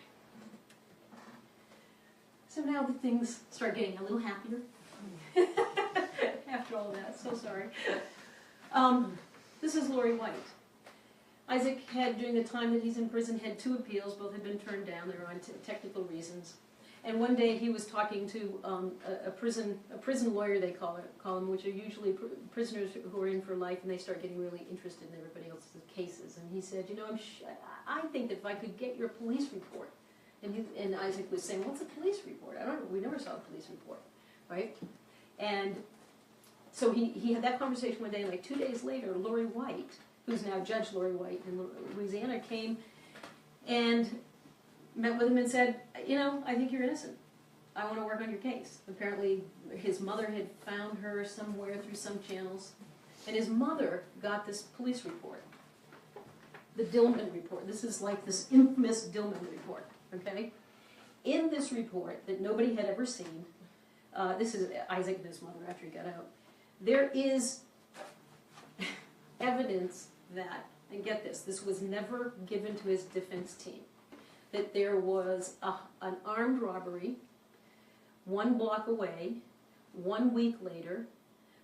So now the things start getting a little happier. After all that, so sorry. This is Lori White. Isaac had, during the time that he's in prison, had 2 appeals. Both had been turned down. They were on technical reasons. And one day he was talking to a prison lawyer, they call them, which are usually prisoners who are in for life, and they start getting really interested in everybody else's cases. And he said, "You know, I think that if I could get your police report," and Isaac was saying, "What's a police report? I don't know. We never saw a police report, right?" And so he had that conversation one day, and like 2 days later, Lori White, who's now Judge Lori White in Louisiana, came and met with him and said, "You know, I think you're innocent. I want to work on your case." Apparently, his mother had found her somewhere through some channels, and his mother got this police report, the Dillman report. This is like this infamous Dillman report, okay? In this report that nobody had ever seen, this is Isaac and his mother after he got out, there is evidence that, and get this was never given to his defense team, that there was an armed robbery 1 block away, 1 week later,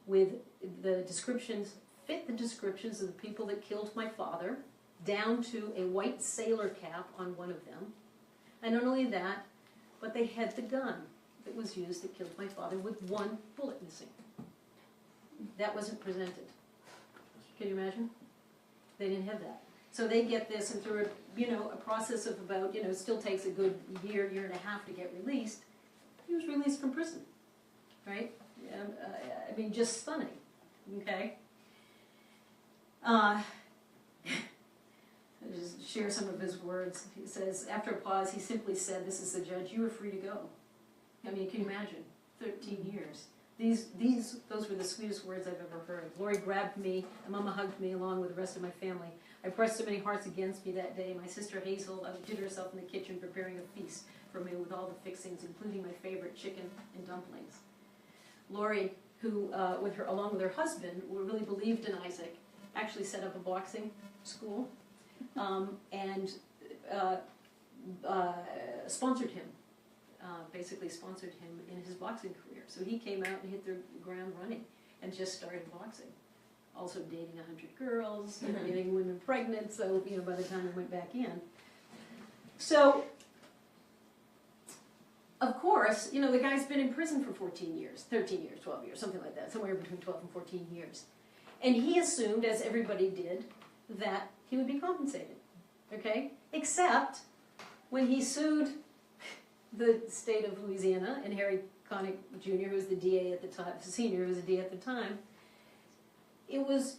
with the descriptions, fit the descriptions of the people that killed my father, down to a white sailor cap on one of them. And not only that, but they had the gun that was used that killed my father with 1 bullet missing. That wasn't presented. Can you imagine? They didn't have that. So they get this, and through a process of about, still takes a good year and a half to get released, he was released from prison, right? I mean, just stunning, okay? I'll just share some of his words. He says, after a pause, he simply said, "This is the judge, you are free to go." I mean, can you imagine? 13 years. Those were the sweetest words I've ever heard. Lori grabbed me, and Mama hugged me along with the rest of my family. I pressed so many hearts against me that day. My sister Hazel outdid herself in the kitchen preparing a feast for me with all the fixings, including my favorite chicken and dumplings. Lori, who, along with her husband, who really believed in Isaac, actually set up a boxing school and sponsored him. Basically sponsored him in his boxing career. So he came out and hit the ground running and just started boxing. Also dating 100 girls, getting women pregnant, so by the time he went back in. So, of course, the guy's been in prison for 14 years, 13 years, 12 years, something like that, somewhere between 12 and 14 years. And he assumed, as everybody did, that he would be compensated, okay? Except when he sued the state of Louisiana and Harry Connick Jr., who was the DA at the time, senior, who was the DA at the time, it was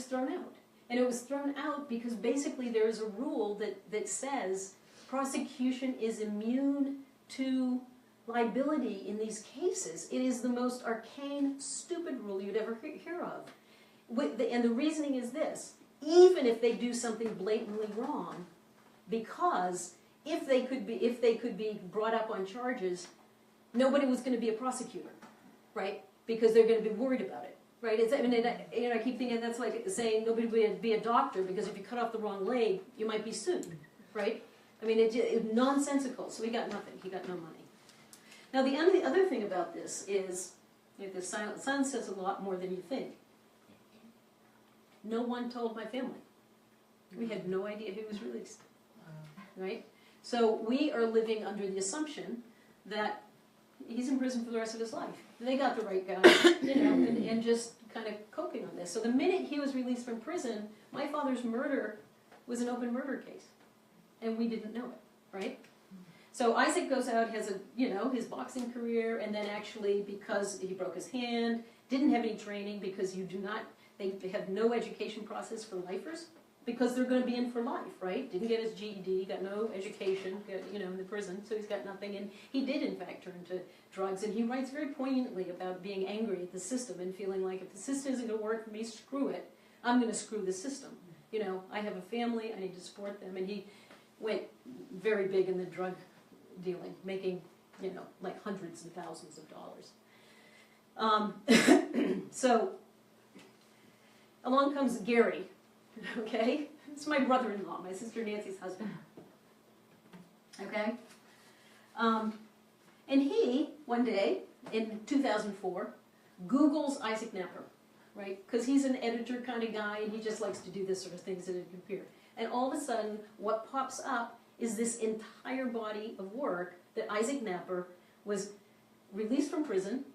thrown out. And it was thrown out because basically there is a rule that says prosecution is immune to liability in these cases. It is the most arcane, stupid rule you'd ever hear of. And the reasoning is this: even if they do something blatantly wrong, because if they could be brought up on charges, nobody was going to be a prosecutor, right? Because they're going to be worried about it, right? I keep thinking that's like saying nobody would be a doctor because if you cut off the wrong leg, you might be sued, right? I mean, it's nonsensical. So he got nothing. He got no money. Now, the other thing about this is, the silent says a lot more than you think. No one told my family. We had no idea he was released, right? So we are living under the assumption that he's in prison for the rest of his life. They got the right guy, and just kind of coping on this. So the minute he was released from prison, my father's murder was an open murder case, and we didn't know it, right? So Isaac goes out, has his boxing career, and then actually, because he broke his hand, didn't have any training because they have no education process for lifers. Because they're going to be in for life, right? Didn't get his GED, got no education, in the prison, so he's got nothing. And he did, in fact, turn to drugs. And he writes very poignantly about being angry at the system and feeling like if the system isn't going to work for me, screw it. I'm going to screw the system. I have a family, I need to support them. And he went very big in the drug dealing, making, like hundreds and thousands of dollars. So along comes Gary. Okay? It's my brother-in-law, my sister Nancy's husband. Okay? And he, one day, in 2004, Googles Isaac Knapper, right? Because he's an editor kind of guy, and he just likes to do this sort of things at a computer. And all of a sudden, what pops up is this entire body of work that Isaac Knapper was released from prison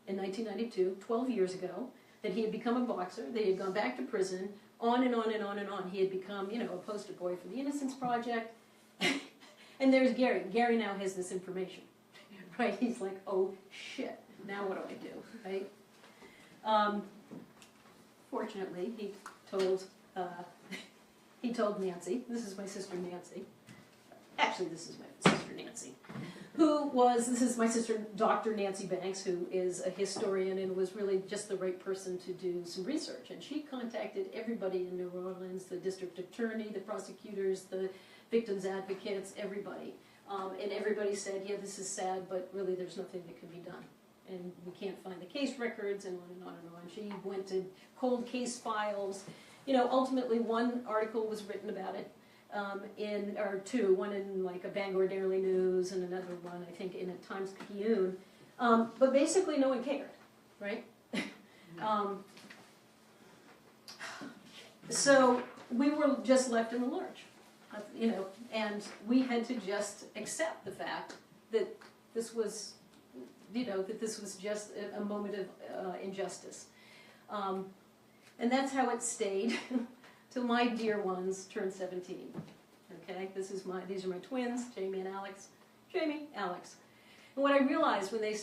in 1992, 12 years ago, that he had become a boxer, that he had gone back to prison, on and on and on and on. He had become, a poster boy for the Innocence Project. And there's Gary. Gary now has this information, right? He's like, oh, shit, now what do I do, right? Fortunately, he told Nancy, this is my sister Nancy. Actually, this is my sister Nancy. This is my sister, Dr. Nancy Banks, who is a historian and was really just the right person to do some research. And she contacted everybody in New Orleans, the district attorney, the prosecutors, the victims advocates, everybody. And everybody said, yeah, this is sad, but really there's nothing that can be done. And we can't find the case records, and on and on and on. She went to cold case files. Ultimately one article was written about it. One in like a Bangor Daily News and another one, I think, in a Times-Picayune. But basically no one cared, right? So we were just left in the lurch, and we had to just accept the fact that this was, just a moment of injustice. And that's how it stayed till my dear ones turned 17. Okay, these are my twins, Jamie and Alex. Jamie, Alex. And what I realized when they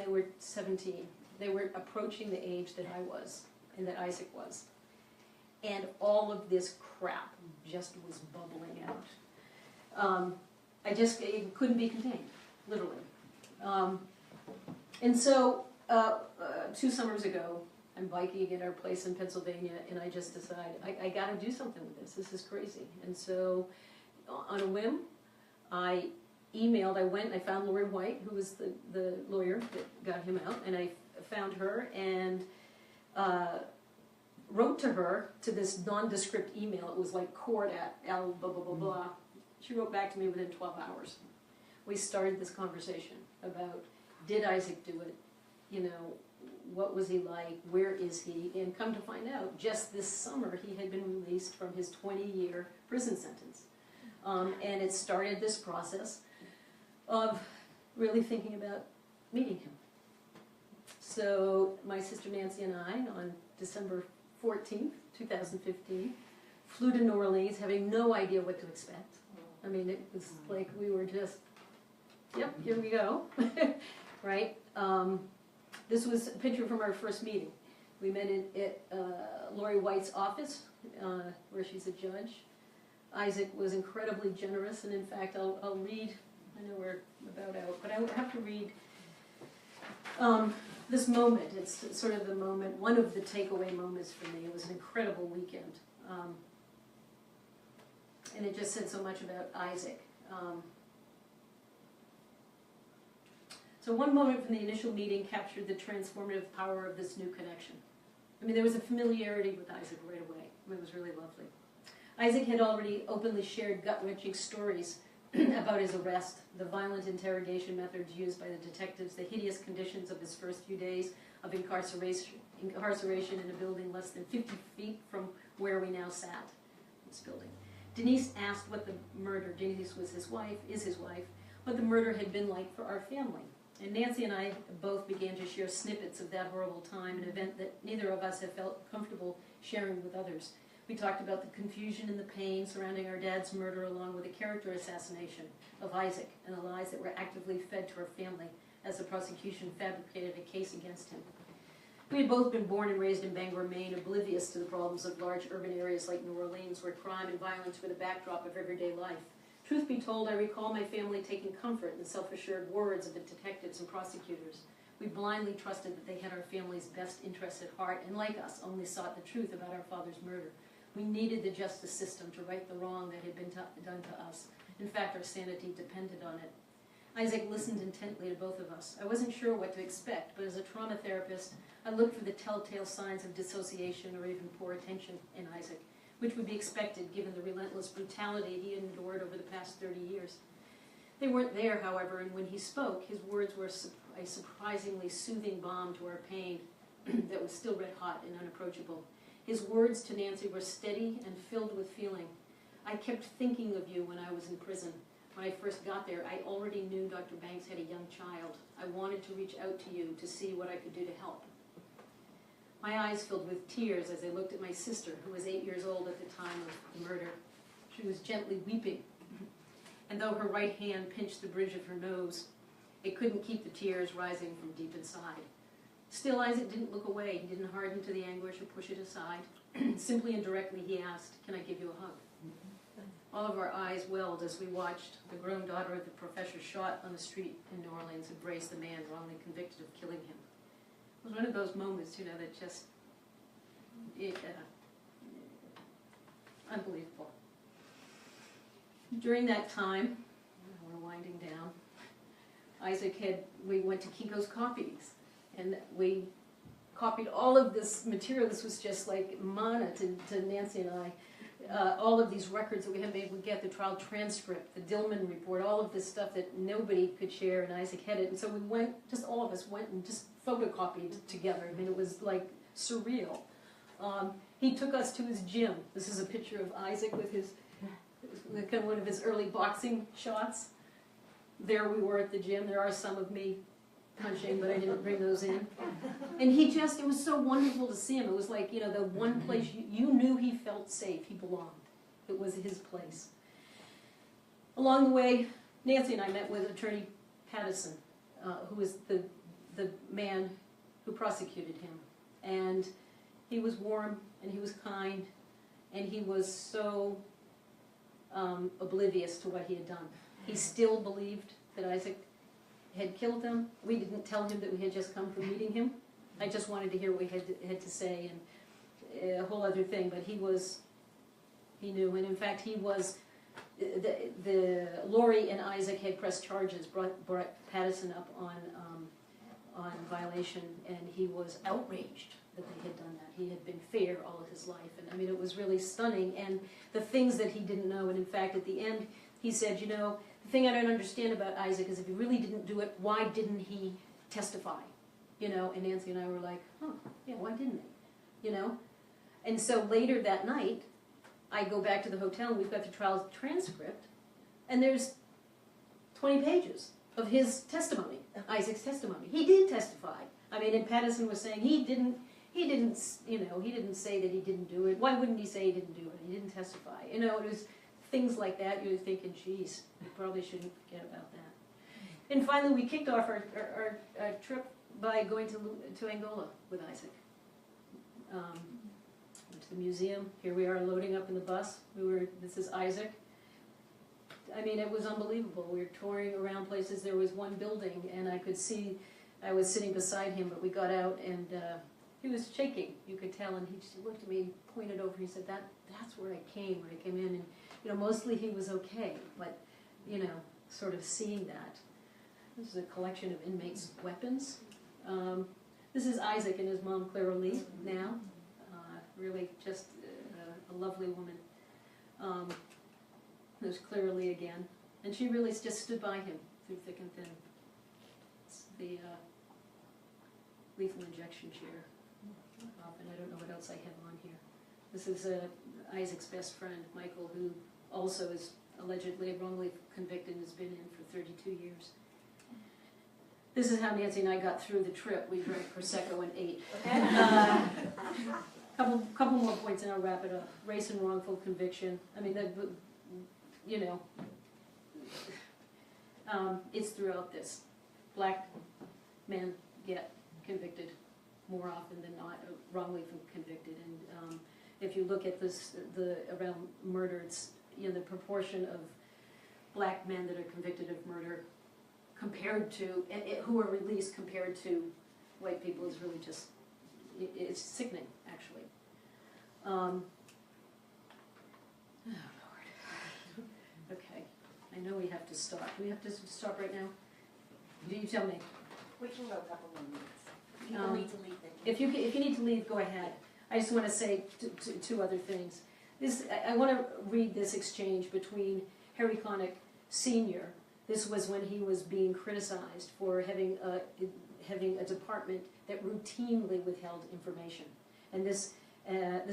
were 17, they were approaching the age that I was and that Isaac was. and all of this crap just was bubbling out. It couldn't be contained, literally. And so 2 summers ago, I'm biking at our place in Pennsylvania, and I just decided, I got to do something with this. This is crazy. And so, on a whim, I went, I found Lori White, who was the lawyer that got him out, and I found her and wrote to her, to this nondescript email. It was like court at L blah, blah, blah, blah. She wrote back to me within 12 hours. We started this conversation about, did Isaac do it? You know, what was he like? Where is he? And come to find out, just this summer, he had been released from his 20-year prison sentence. And it started this process of really thinking about meeting him. So my sister Nancy and I, on December 14th, 2015, flew to New Orleans, having no idea what to expect. I mean, it was like we were just, yep, here we go, right? This was a picture from our first meeting. We met at Lori White's office, where she's a judge. Isaac was incredibly generous, and in fact, I'll read, I know we're about out, but I have to read this moment. It's sort of the moment, one of the takeaway moments for me. It was an incredible weekend. And it just said so much about Isaac. So one moment from the initial meeting captured the transformative power of this new connection. I mean, there was a familiarity with Isaac right away. I mean, it was really lovely. Isaac had already openly shared gut-wrenching stories about his arrest, the violent interrogation methods used by the detectives, the hideous conditions of his first few days of incarceration in a building less than 50 feet from where we now sat, this building. Denise asked what the murder, Denise was his wife, is his wife, what the murder had been like for our family. And Nancy and I both began to share snippets of that horrible time, an event that neither of us had felt comfortable sharing with others. We talked about the confusion and the pain surrounding our dad's murder, along with the character assassination of Isaac and the lies that were actively fed to our family as the prosecution fabricated a case against him. We had both been born and raised in Bangor, Maine, oblivious to the problems of large urban areas like New Orleans, where crime and violence were the backdrop of everyday life. Truth be told, I recall my family taking comfort in the self-assured words of the detectives and prosecutors. We blindly trusted that they had our family's best interests at heart, and like us, only sought the truth about our father's murder. We needed the justice system to right the wrong that had been done to us. In fact, our sanity depended on it. Isaac listened intently to both of us. I wasn't sure what to expect, but as a trauma therapist, I looked for the telltale signs of dissociation or even poor attention in Isaac, which would be expected given the relentless brutality he had endured over the past 30 years. They weren't there, however, and when he spoke, his words were a surprisingly soothing balm to our pain that was still red hot and unapproachable. His words to Nancy were steady and filled with feeling. I kept thinking of you when I was in prison. When I first got there, I already knew Dr. Banks had a young child. I wanted to reach out to you to see what I could do to help. My eyes filled with tears as I looked at my sister, who was 8 years old at the time of the murder. She was gently weeping, and though her right hand pinched the bridge of her nose, it couldn't keep the tears rising from deep inside. Still, Isaac didn't look away. He didn't harden to the anguish or push it aside. Simply and directly, he asked, "Can I give you a hug?" All of our eyes welled as we watched the grown daughter of the professor shot on the street in New Orleans embrace the man wrongly convicted of killing him. It was one of those moments, that just, unbelievable. During that time, we're winding down, we went to Kinko's Copies, and we copied all of this material. This was just like manna to Nancy and I. All of these records that we had made, we get the trial transcript, the Dillman report, all of this stuff that nobody could share, and Isaac had it. And so we went, just all of us went and just photocopied together. I mean, it was like surreal. He took us to his gym. This is a picture of Isaac with kind of one of his early boxing shots. There we were at the gym. There are some of me punching, but I didn't bring those in. And it was so wonderful to see him. It was like, the one place you knew he felt safe, he belonged. It was his place. Along the way, Nancy and I met with Attorney Pattison, who was the man who prosecuted him. And he was warm, and he was kind, and he was so oblivious to what he had done. He still believed that Isaac had killed them. We didn't tell him that we had just come from meeting him. I just wanted to hear what he had to say, and a whole other thing, but he knew, and in fact he was, Lori and Isaac had pressed charges, brought Patterson up on violation, and he was outraged that they had done that. He had been fair all of his life, and I mean it was really stunning, and the things that he didn't know, and in fact at the end he said, you know, the thing I don't understand about Isaac is if he really didn't do it, why didn't he testify? You know, and Nancy and I were like, oh, yeah, why didn't he? You know? And so later that night, I go back to the hotel, and we've got the trial transcript, and there's 20 pages of his testimony, Isaac's testimony. He did testify. I mean, and Patterson was saying he didn't, you know, he didn't say that he didn't do it. Why wouldn't he say he didn't do it? He didn't testify. You know, it was things like that. You were thinking, geez, we probably shouldn't forget about that. And finally, we kicked off our trip by going to Angola with Isaac. Went to the museum. Here we are loading up in the bus. This is Isaac. I mean, it was unbelievable. We were touring around places. There was one building, and I could see, I was sitting beside him, but we got out, and he was shaking, you could tell, and he just looked at me, pointed over, he said, that's where I came in, and, you know, mostly he was okay, but, you know, sort of seeing that. This is a collection of inmates' weapons. This is Isaac and his mom, Clara Lee, now. Really just a lovely woman. There's Clara Lee again. And she really just stood by him through thick and thin. It's the lethal injection chair. And I don't know what else I have on here. This is Isaac's best friend, Michael, who also is allegedly wrongly convicted and has been in for 32 years. This is how Nancy and I got through the trip. We drank Prosecco and ate. Couple more points and I'll wrap it up. Race and wrongful conviction. I mean, you know, it's throughout this. Black men get convicted more often than not, wrongly convicted. And if you look at this, around murder, it's, you know, the proportion of black men that are convicted of murder compared to, who are released compared to white people is really just, it's sickening, actually. Oh, Lord. Okay, I know we have to stop. Do we have to stop right now? Do you tell me? We can go a couple more minutes. People need to leave. If you need to leave, go ahead. I just want to say two other things. I want to read this exchange between Harry Connick Sr. This was when he was being criticized for having a department that routinely withheld information. And this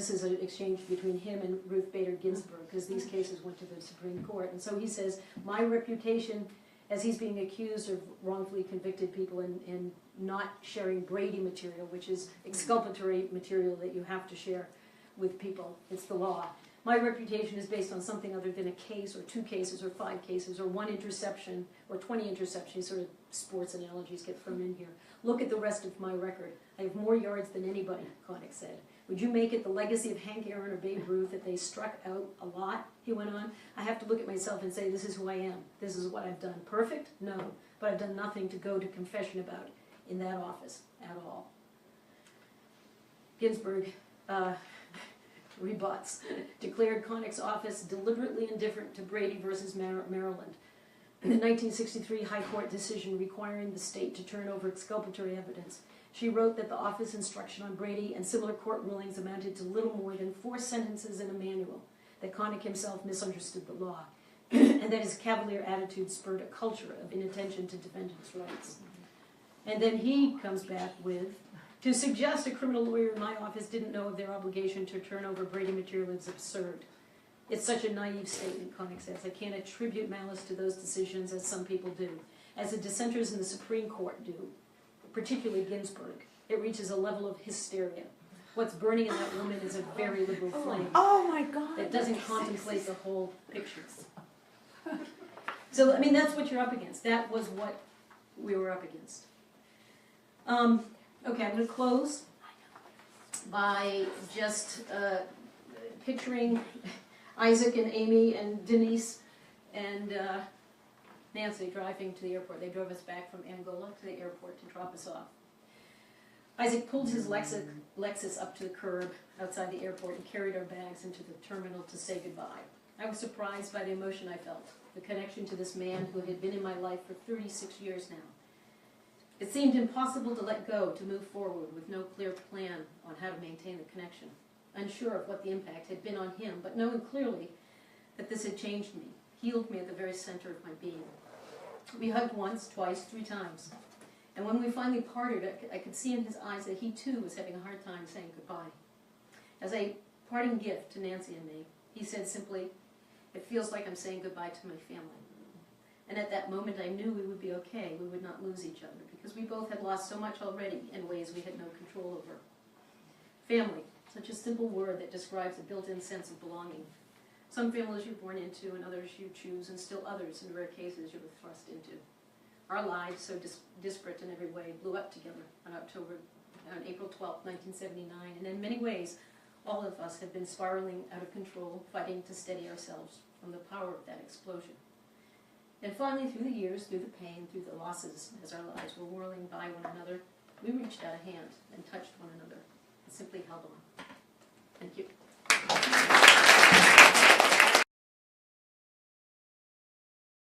is an exchange between him and Ruth Bader Ginsburg, because these cases went to the Supreme Court. And so he says, my reputation, as he's being accused of wrongfully convicted people and not sharing Brady material, which is exculpatory material that you have to share with people, it's the law. My reputation is based on something other than a case or 2 cases or 5 cases or 1 interception or 20 interceptions, sort of sports analogies get thrown in here. Look at the rest of my record. I have more yards than anybody, Connick said. Would you make it the legacy of Hank Aaron or Babe Ruth that they struck out a lot? He went on. I have to look at myself and say, this is who I am. This is what I've done. Perfect? No. But I've done nothing to go to confession about in that office at all. Ginsburg rebuts. Declared Connick's office deliberately indifferent to Brady versus Maryland. The 1963 High Court decision requiring the state to turn over exculpatory evidence. She wrote that the office instruction on Brady and similar court rulings amounted to little more than 4 sentences in a manual, that Connick himself misunderstood the law, and that his cavalier attitude spurred a culture of inattention to defendants' rights. And then he comes back with, to suggest a criminal lawyer in my office didn't know of their obligation to turn over Brady material is absurd. It's such a naive statement, Connick says. I can't attribute malice to those decisions as some people do, as the dissenters in the Supreme Court do, particularly Ginsburg. It reaches a level of hysteria. What's burning in that woman is a very liberal flame. Oh my God! That doesn't contemplate the whole picture. So, I mean, that's what you're up against. That was what we were up against. Okay, I'm going to close by just picturing Isaac and Amy and Denise and Nancy driving to the airport. They drove us back from Angola to the airport to drop us off. Isaac pulled his Lexus up to the curb outside the airport and carried our bags into the terminal to say goodbye. I was surprised by the emotion I felt, the connection to this man who had been in my life for 36 years now. It seemed impossible to let go, to move forward with no clear plan on how to maintain the connection. Unsure of what the impact had been on him, but knowing clearly that this had changed me, healed me at the very center of my being. We hugged once, twice, 3 times. And when we finally parted, I could see in his eyes that he too was having a hard time saying goodbye. As a parting gift to Nancy and me, he said simply, "It feels like I'm saying goodbye to my family." And at that moment I knew we would be okay, we would not lose each other, because we both had lost so much already in ways we had no control over. Family, such a simple word that describes a built-in sense of belonging. Some families you're born into and others you choose, and still others, in rare cases, you were thrust into. Our lives, so disparate in every way, blew up together on April 12, 1979, and in many ways, all of us have been spiraling out of control, fighting to steady ourselves from the power of that explosion. And finally, through the years, through the pain, through the losses, as our lives were whirling by one another, we reached out a hand and touched one another and simply held on. Thank you.